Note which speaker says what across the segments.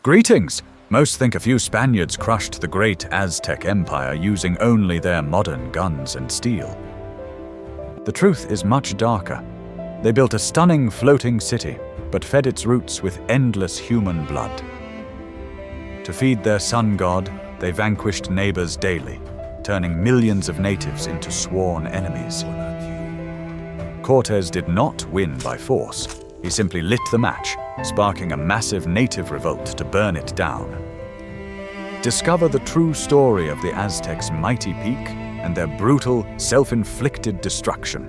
Speaker 1: Greetings! Most think a few Spaniards crushed the great Aztec Empire using only their modern guns and steel. The truth is much darker. They built a stunning floating city, but fed its roots with endless human blood. To feed their sun god, they vanquished neighbors daily, turning millions of natives into sworn enemies. Cortes did not win by force. He simply lit the match, sparking a massive native revolt to burn it down. Discover the true story of the Aztecs' mighty peak and their brutal, self-inflicted destruction.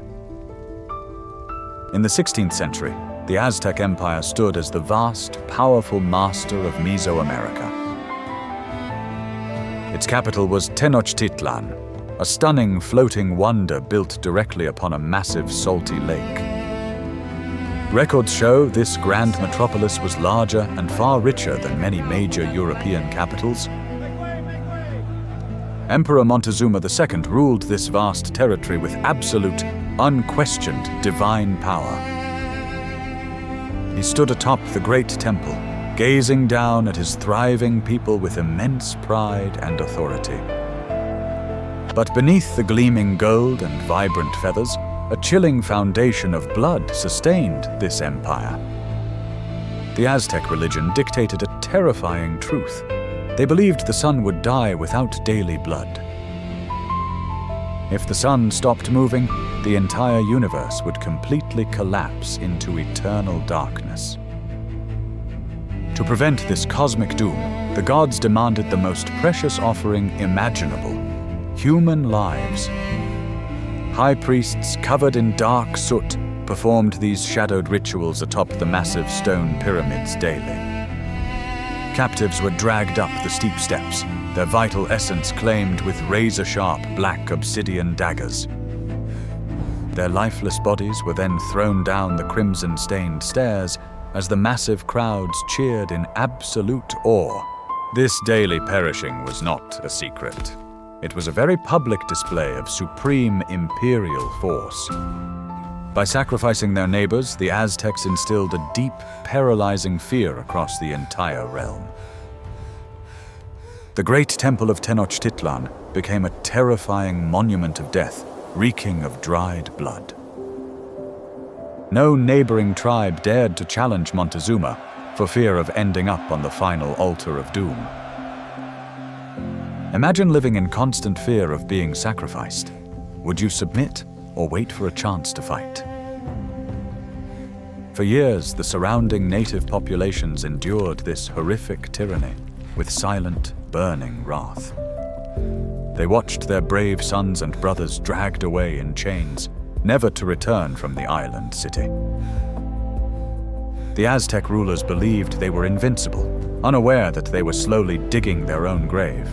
Speaker 1: In the 16th century, the Aztec Empire stood as the vast, powerful master of Mesoamerica. Its capital was Tenochtitlan, a stunning floating wonder built directly upon a massive salty lake. Records show this grand metropolis was larger and far richer than many major European capitals. Emperor Montezuma II ruled this vast territory with absolute, unquestioned divine power. He stood atop the great temple, gazing down at his thriving people with immense pride and authority. But beneath the gleaming gold and vibrant feathers, a chilling foundation of blood sustained this empire. The Aztec religion dictated a terrifying truth. They believed the sun would die without daily blood. If the sun stopped moving, the entire universe would completely collapse into eternal darkness. To prevent this cosmic doom, the gods demanded the most precious offering imaginable: human lives. High priests covered in dark soot performed these shadowed rituals atop the massive stone pyramids daily. Captives were dragged up the steep steps, their vital essence claimed with razor-sharp black obsidian daggers. Their lifeless bodies were then thrown down the crimson-stained stairs as the massive crowds cheered in absolute awe. This daily perishing was not a secret. It was a very public display of supreme imperial force. By sacrificing their neighbors, the Aztecs instilled a deep, paralyzing fear across the entire realm. The great temple of Tenochtitlan became a terrifying monument of death, reeking of dried blood. No neighboring tribe dared to challenge Montezuma for fear of ending up on the final altar of doom. Imagine living in constant fear of being sacrificed. Would you submit or wait for a chance to fight? For years, the surrounding native populations endured this horrific tyranny with silent, burning wrath. They watched their brave sons and brothers dragged away in chains, never to return from the island city. The Aztec rulers believed they were invincible, unaware that they were slowly digging their own grave.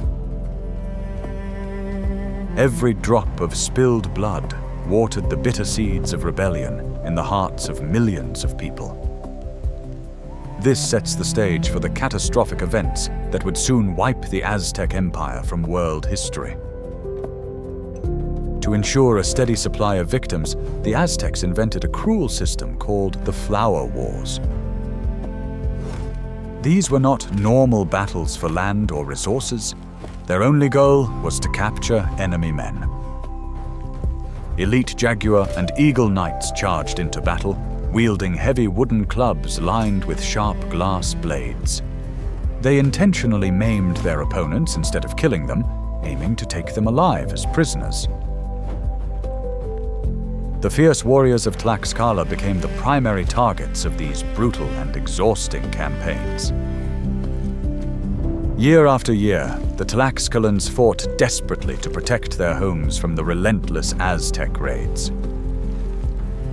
Speaker 1: Every drop of spilled blood watered the bitter seeds of rebellion in the hearts of millions of people. This sets the stage for the catastrophic events that would soon wipe the Aztec Empire from world history. To ensure a steady supply of victims, the Aztecs invented a cruel system called the Flower Wars. These were not normal battles for land or resources. Their only goal was to capture enemy men. Elite Jaguar and Eagle Knights charged into battle, wielding heavy wooden clubs lined with sharp glass blades. They intentionally maimed their opponents instead of killing them, aiming to take them alive as prisoners. The fierce warriors of Tlaxcala became the primary targets of these brutal and exhausting campaigns. Year after year, the Tlaxcalans fought desperately to protect their homes from the relentless Aztec raids.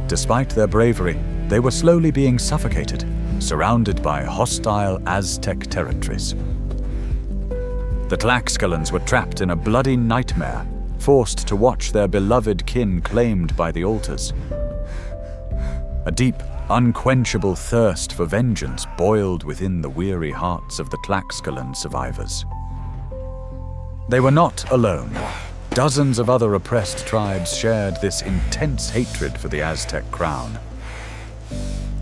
Speaker 1: Despite their bravery, they were slowly being suffocated, surrounded by hostile Aztec territories. The Tlaxcalans were trapped in a bloody nightmare, forced to watch their beloved kin claimed by the altars. A deep, unquenchable thirst for vengeance boiled within the weary hearts of the Tlaxcalan survivors. They were not alone. Dozens of other oppressed tribes shared this intense hatred for the Aztec crown.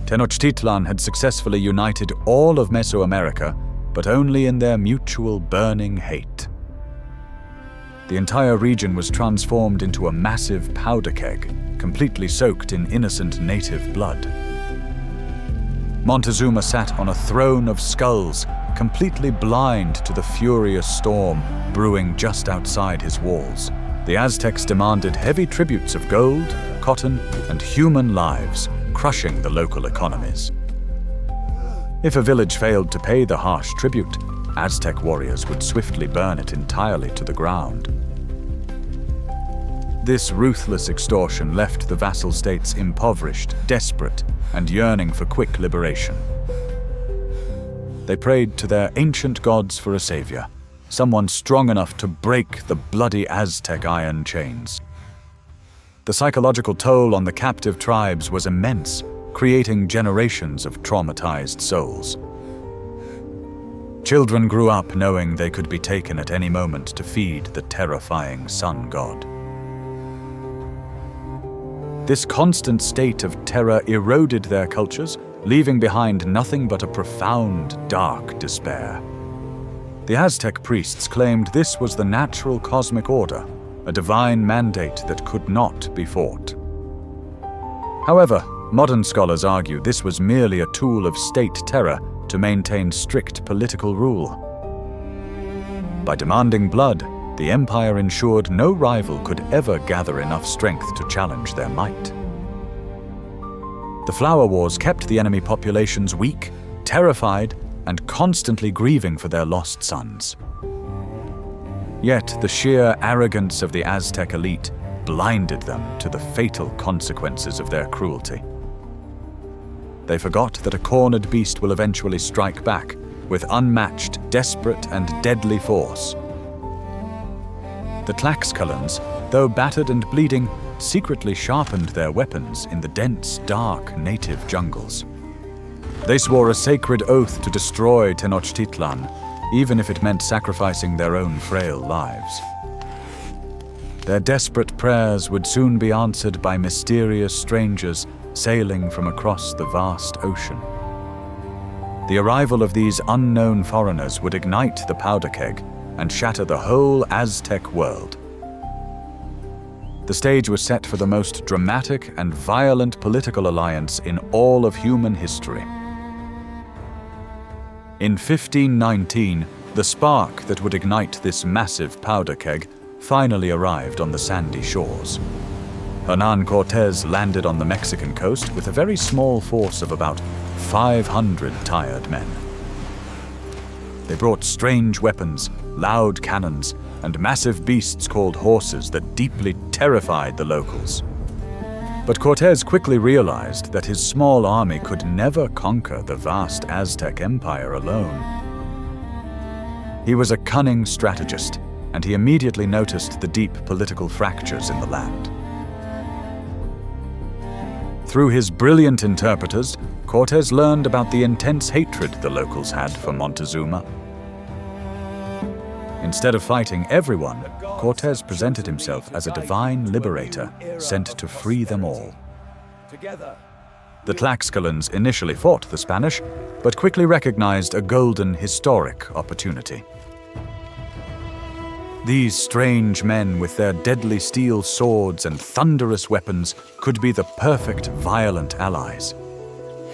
Speaker 1: Tenochtitlan had successfully united all of Mesoamerica but only in their mutual burning hate. The entire region was transformed into a massive powder keg, completely soaked in innocent native blood. Montezuma sat on a throne of skulls, completely blind to the furious storm brewing just outside his walls. The Aztecs demanded heavy tributes of gold, cotton, and human lives, crushing the local economies. If a village failed to pay the harsh tribute, Aztec warriors would swiftly burn it entirely to the ground. This ruthless extortion left the vassal states impoverished, desperate, and yearning for quick liberation. They prayed to their ancient gods for a savior, someone strong enough to break the bloody Aztec iron chains. The psychological toll on the captive tribes was immense, creating generations of traumatized souls. Children grew up knowing they could be taken at any moment to feed the terrifying sun god. This constant state of terror eroded their cultures, leaving behind nothing but a profound, dark despair. The Aztec priests claimed this was the natural cosmic order, a divine mandate that could not be fought. However, modern scholars argue this was merely a tool of state terror to maintain strict political rule. By demanding blood, the empire ensured no rival could ever gather enough strength to challenge their might. The Flower Wars kept the enemy populations weak, terrified, and constantly grieving for their lost sons. Yet the sheer arrogance of the Aztec elite blinded them to the fatal consequences of their cruelty. They forgot that a cornered beast will eventually strike back with unmatched, desperate, and deadly force. The Tlaxcalans, though battered and bleeding, secretly sharpened their weapons in the dense, dark native jungles. They swore a sacred oath to destroy Tenochtitlan, even if it meant sacrificing their own frail lives. Their desperate prayers would soon be answered by mysterious strangers sailing from across the vast ocean. The arrival of these unknown foreigners would ignite the powder keg and shatter the whole Aztec world. The stage was set for the most dramatic and violent political alliance in all of human history. In 1519, the spark that would ignite this massive powder keg finally arrived on the sandy shores. Hernán Cortés landed on the Mexican coast with a very small force of about 500 tired men. They brought strange weapons, loud cannons, and massive beasts called horses that deeply terrified the locals. But Cortés quickly realized that his small army could never conquer the vast Aztec Empire alone. He was a cunning strategist, and he immediately noticed the deep political fractures in the land. Through his brilliant interpreters, Cortés learned about the intense hatred the locals had for Montezuma. Instead of fighting everyone, Cortés presented himself as a divine liberator sent to free them all. The Tlaxcalans initially fought the Spanish, but quickly recognized a golden historic opportunity. These strange men with their deadly steel swords and thunderous weapons could be the perfect violent allies.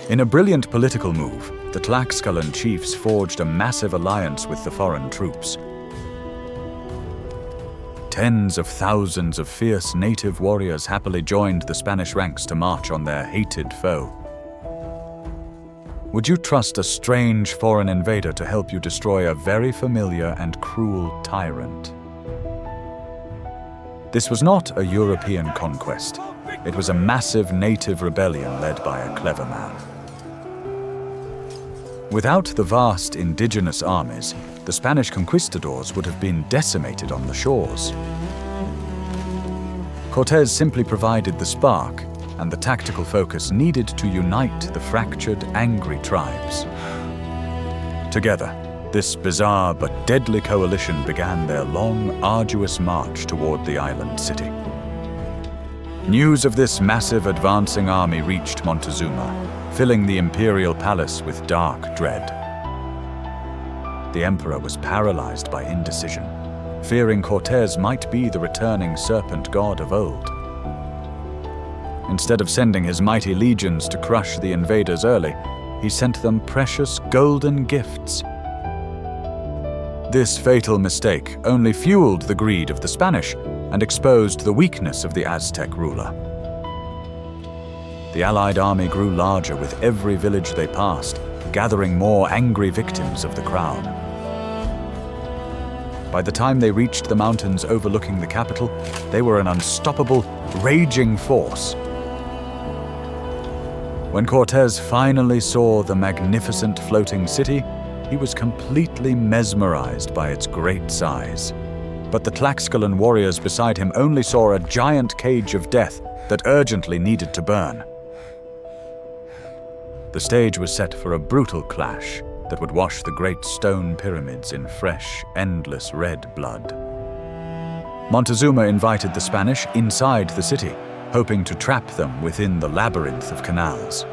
Speaker 1: In a brilliant political move, the Tlaxcalan chiefs forged a massive alliance with the foreign troops. Tens of thousands of fierce native warriors happily joined the Spanish ranks to march on their hated foe. Would you trust a strange foreign invader to help you destroy a very familiar and cruel tyrant? This was not a European conquest. It was a massive native rebellion led by a clever man. Without the vast indigenous armies, the Spanish conquistadors would have been decimated on the shores. Cortés simply provided the spark and the tactical focus needed to unite the fractured, angry tribes. Together, this bizarre but deadly coalition began their long, arduous march toward the island city. News of this massive advancing army reached Montezuma, filling the imperial palace with dark dread. the emperor was paralyzed by indecision, fearing Cortés might be the returning serpent god of old. Instead of sending his mighty legions to crush the invaders early, he sent them precious golden gifts. This fatal mistake only fueled the greed of the Spanish and exposed the weakness of the Aztec ruler. The Allied army grew larger with every village they passed, gathering more angry victims of the crowd. By the time they reached the mountains overlooking the capital, they were an unstoppable, raging force. When Cortés finally saw the magnificent floating city, he was completely mesmerized by its great size. But the Tlaxcalan warriors beside him only saw a giant cage of death that urgently needed to burn. The stage was set for a brutal clash that would wash the great stone pyramids in fresh, endless red blood. Montezuma invited the Spanish inside the city, hoping to trap them within the labyrinth of canals.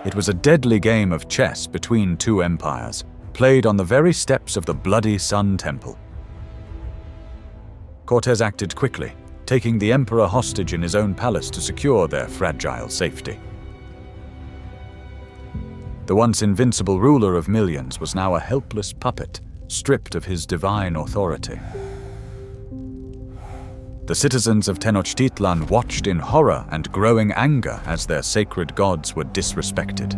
Speaker 1: It was a deadly game of chess between two empires, played on the very steps of the bloody Sun Temple. Cortés acted quickly, taking the emperor hostage in his own palace to secure their fragile safety. The once invincible ruler of millions was now a helpless puppet, stripped of his divine authority. The citizens of Tenochtitlan watched in horror and growing anger as their sacred gods were disrespected.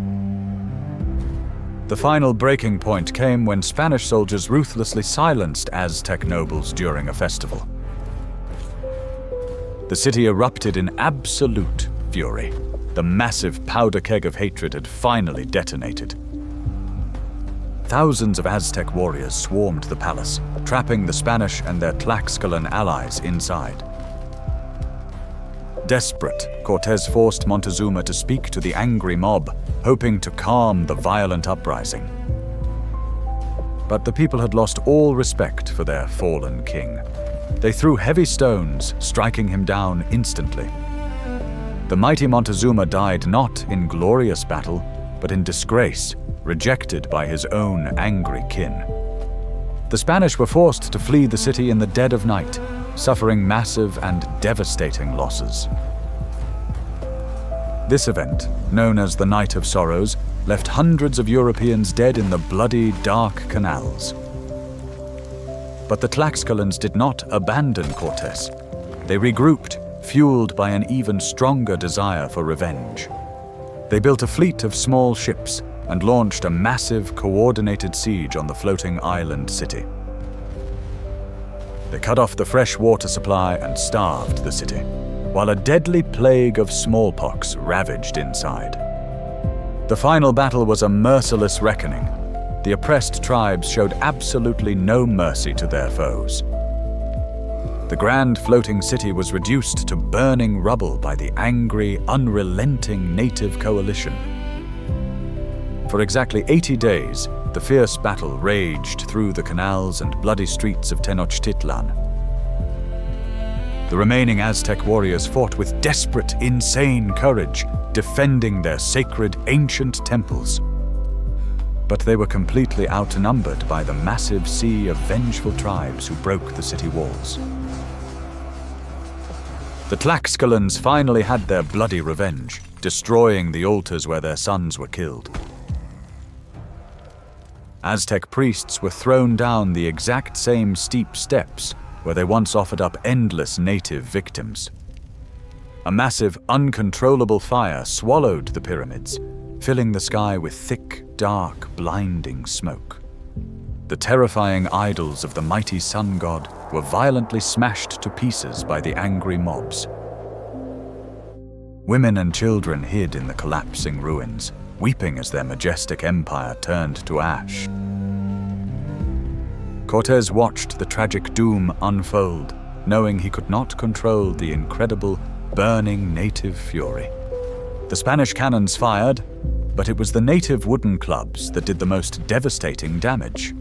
Speaker 1: The final breaking point came when Spanish soldiers ruthlessly silenced Aztec nobles during a festival. The city erupted in absolute fury. The massive powder keg of hatred had finally detonated. Thousands of Aztec warriors swarmed the palace, trapping the Spanish and their Tlaxcalan allies inside. Desperate, Cortés forced Montezuma to speak to the angry mob, hoping to calm the violent uprising. But the people had lost all respect for their fallen king. They threw heavy stones, striking him down instantly. The mighty Montezuma died not in glorious battle, but in disgrace, rejected by his own angry kin. The Spanish were forced to flee the city in the dead of night, suffering massive and devastating losses. This event, known as the Night of Sorrows, left hundreds of Europeans dead in the bloody, dark canals. But the Tlaxcalans did not abandon Cortés. They regrouped, fueled by an even stronger desire for revenge. They built a fleet of small ships and launched a massive, coordinated siege on the floating island city. They cut off the fresh water supply and starved the city, while a deadly plague of smallpox ravaged inside. The final battle was a merciless reckoning. The oppressed tribes showed absolutely no mercy to their foes. The grand floating city was reduced to burning rubble by the angry, unrelenting native coalition. For exactly 80 days, the fierce battle raged through the canals and bloody streets of Tenochtitlan. The remaining Aztec warriors fought with desperate, insane courage, defending their sacred, ancient temples. But they were completely outnumbered by the massive sea of vengeful tribes who broke the city walls. The Tlaxcalans finally had their bloody revenge, destroying the altars where their sons were killed. Aztec priests were thrown down the exact same steep steps where they once offered up endless native victims. A massive, uncontrollable fire swallowed the pyramids, filling the sky with thick, dark, blinding smoke. The terrifying idols of the mighty sun god were violently smashed to pieces by the angry mobs. Women and children hid in the collapsing ruins, weeping as their majestic empire turned to ash. Cortés watched the tragic doom unfold, knowing he could not control the incredible, burning native fury. The Spanish cannons fired, but it was the native wooden clubs that did the most devastating damage.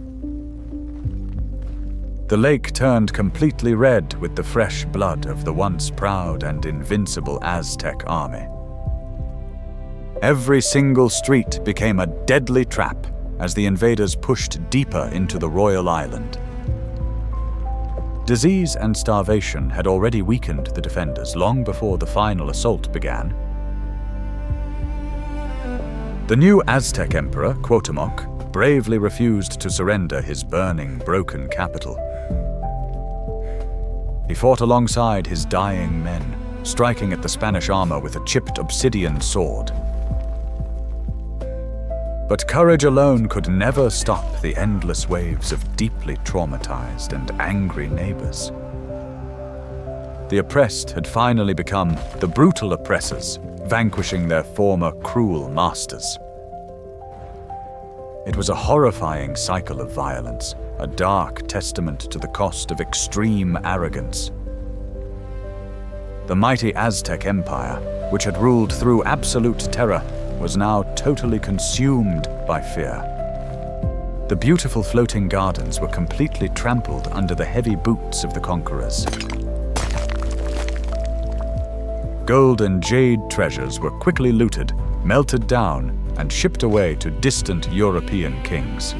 Speaker 1: The lake turned completely red with the fresh blood of the once proud and invincible Aztec army. Every single street became a deadly trap, as the invaders pushed deeper into the royal island. Disease and starvation had already weakened the defenders long before the final assault began. The new Aztec Emperor, Cuauhtémoc, bravely refused to surrender his burning, broken capital. He fought alongside his dying men, striking at the Spanish armor with a chipped obsidian sword. But courage alone could never stop the endless waves of deeply traumatized and angry neighbors. The oppressed had finally become the brutal oppressors, vanquishing their former cruel masters. It was a horrifying cycle of violence, a dark testament to the cost of extreme arrogance. The mighty Aztec Empire, which had ruled through absolute terror, was now totally consumed by fear. The beautiful floating gardens were completely trampled under the heavy boots of the conquerors. Gold and jade treasures were quickly looted, melted down, and shipped away to distant European kings.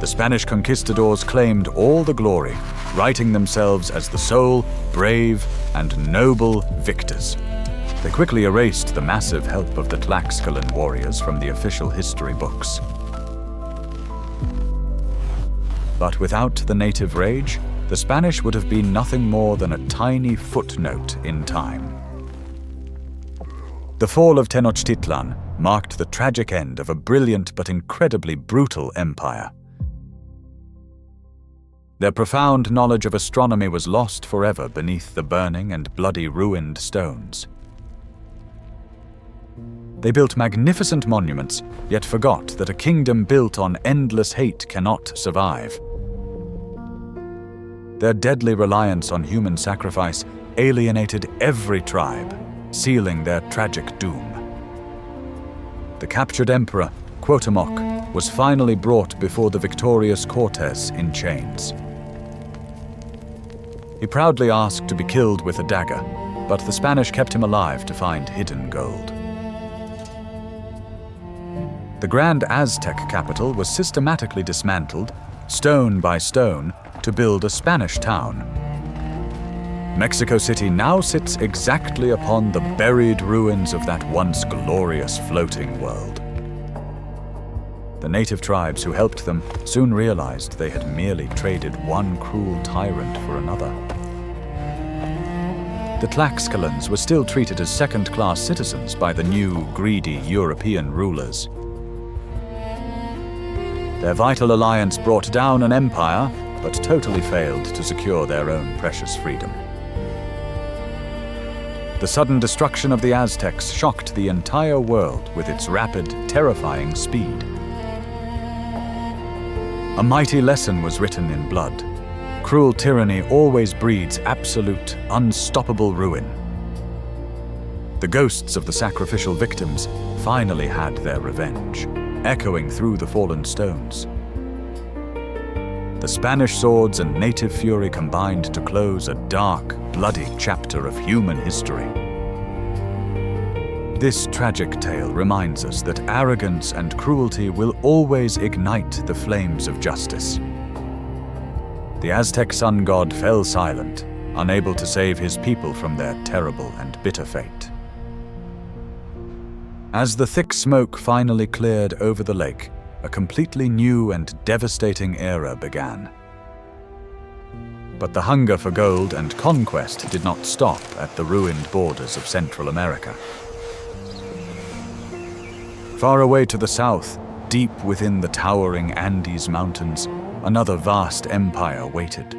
Speaker 1: The Spanish conquistadors claimed all the glory, writing themselves as the sole, brave, and noble victors. They quickly erased the massive help of the Tlaxcalan warriors from the official history books. But without the native rage, the Spanish would have been nothing more than a tiny footnote in time. The fall of Tenochtitlan marked the tragic end of a brilliant but incredibly brutal empire. Their profound knowledge of astronomy was lost forever beneath the burning and bloody ruined stones. They built magnificent monuments, yet forgot that a kingdom built on endless hate cannot survive. Their deadly reliance on human sacrifice alienated every tribe, sealing their tragic doom. The captured emperor, Cuauhtémoc, was finally brought before the victorious Cortes in chains. He proudly asked to be killed with a dagger, but the Spanish kept him alive to find hidden gold. The grand Aztec capital was systematically dismantled, stone by stone, to build a Spanish town. Mexico City now sits exactly upon the buried ruins of that once glorious floating world. The native tribes who helped them soon realized they had merely traded one cruel tyrant for another. The Tlaxcalans were still treated as second-class citizens by the new, greedy European rulers. Their vital alliance brought down an empire, but totally failed to secure their own precious freedom. The sudden destruction of the Aztecs shocked the entire world with its rapid, terrifying speed. A mighty lesson was written in blood. Cruel tyranny always breeds absolute, unstoppable ruin. The ghosts of the sacrificial victims finally had their revenge, echoing through the fallen stones. The Spanish swords and native fury combined to close a dark, bloody chapter of human history. This tragic tale reminds us that arrogance and cruelty will always ignite the flames of justice. The Aztec sun god fell silent, unable to save his people from their terrible and bitter fate. As the thick smoke finally cleared over the lake, a completely new and devastating era began. But the hunger for gold and conquest did not stop at the ruined borders of Central America. Far away to the south, deep within the towering Andes Mountains, another vast empire waited.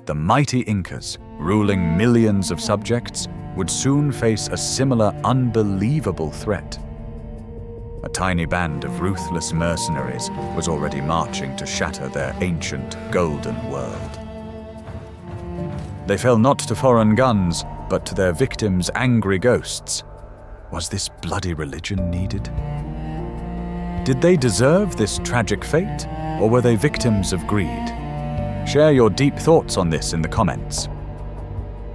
Speaker 1: The mighty Incas, ruling millions of subjects, would soon face a similar unbelievable threat. A tiny band of ruthless mercenaries was already marching to shatter their ancient golden world. They fell not to foreign guns, but to their victims' angry ghosts. Was this bloody religion needed? Did they deserve this tragic fate, or were they victims of greed? Share your deep thoughts on this in the comments.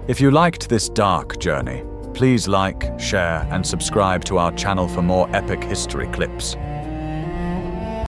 Speaker 1: If you liked this dark journey, please like, share, and subscribe to our channel for more epic history clips.